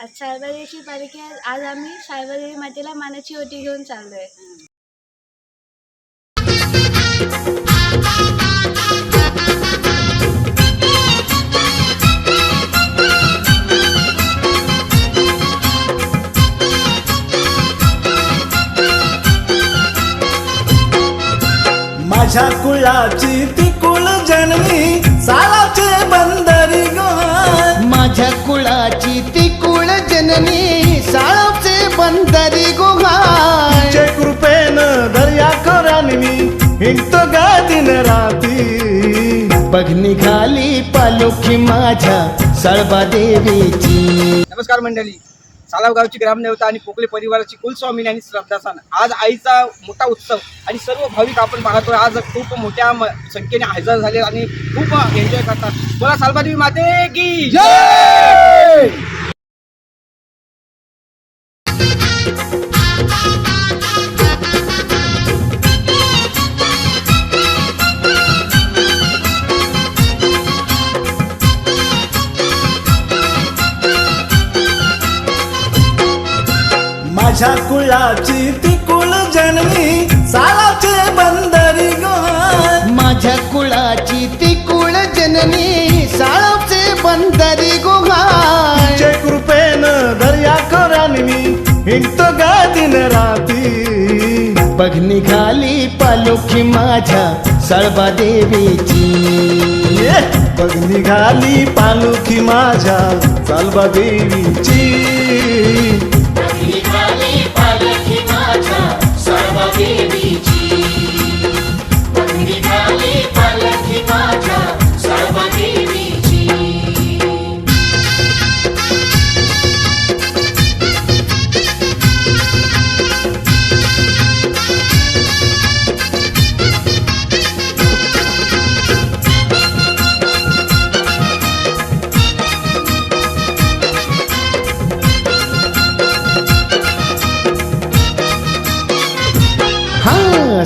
आज सायबरदेवीची पालखी आहे. आज आम्ही सायबरदेवी मातेला मानाची ओटी घेऊन चाललोय. माझ्या कुळाची ती कुळ जननी सालाचे बंदरी गो. माझ्या कुळाची ती कुळ जननी साळाचे बंदरी गुहाळ. चे कृपेनं दर्या खोऱ्याने मी हिंडतो गा दिन राती. बघ निघाली पालखी माझ्या सळबा देवीची. नमस्कार मंडळी, सालाव गावची ग्रामदेवता आणि पोकले परिवाराची कुलस्वामिनी आणि श्रद्धास्थान. आज आईचा मोठा उत्सव आणि सर्व भाविक आपण पाहतोय. आज खूप मोठ्या संख्येने हजर झाले आणि खूप एन्जॉय करतात. बोला सालबादेवी माते की जय. माझ्या कुळाची ती कुळ जननी सालाचे बंदरी गो. माझ्या कुळाची ती कुळ जननी साळाचे बंदरी गुहाळ. चे कृपेनं दर्या खोऱ्याने मी हिंडतो गा दिन राती. बघ निघाली पालखी माझ्या सळबा देवीची. बघ निघाली पालखी माझ्या सालबा देवीची.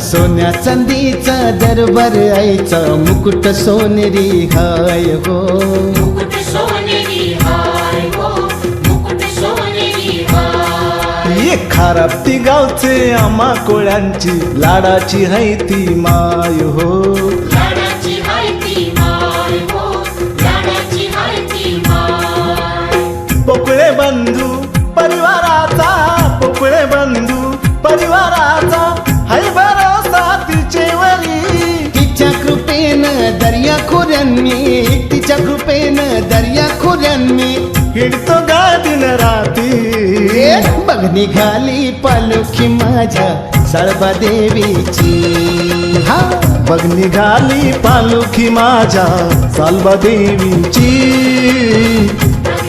सोन्या चांदीचा दरबार आईचा मुकुट सोनेरी हाय हो. मुकुट सोनेरी हाय हो, मुकुट सोनेरी हाय. ये खाराप्ती गावचे आम्हा कोळ्यांची लाडाची है ती माय हो. लाडाची हाय ती माय हो, लाडाची हाय ती माय. पोकळे बंधू परिवाराचा, पोकळे बंधू परिवाराचा हाय भरोसा तिचेवरी. तिच्या कृपेनं दर्या खोऱ्यांनी, तिच्या कृपेनं दर्या खोऱ्यांनी हिंडतो गा दिन राती. बघ निघाली पालखी माझ्या सळबा देवीची. हा बघ निघाली पालखी माझ्या सालबा देवीची.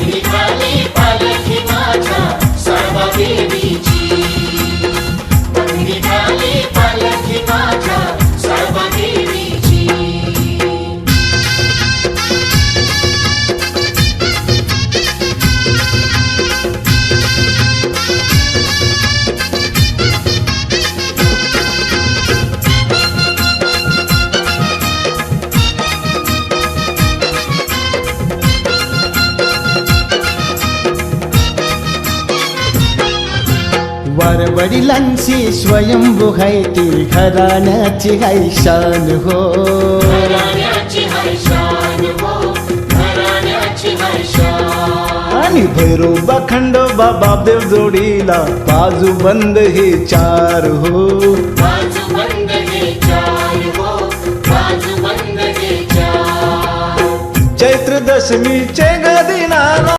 निघाली पालखी माझ्या सळबा देवीची. निघाली पालखी माझ्या सळबा देवीची. वडिलांची स्वयंभू हाय ती घराण्याची हाय शान हो. घराण्याची हाय शान हो, घराण्याची हाय शान. आणि भैरोबा खंडोबा बापदेव जोडीला बाजू बंद हे चार हो. बाजू बंद हे चार हो, बाजू बंद हे चार. चैत्र दशमीचे ग दिनाला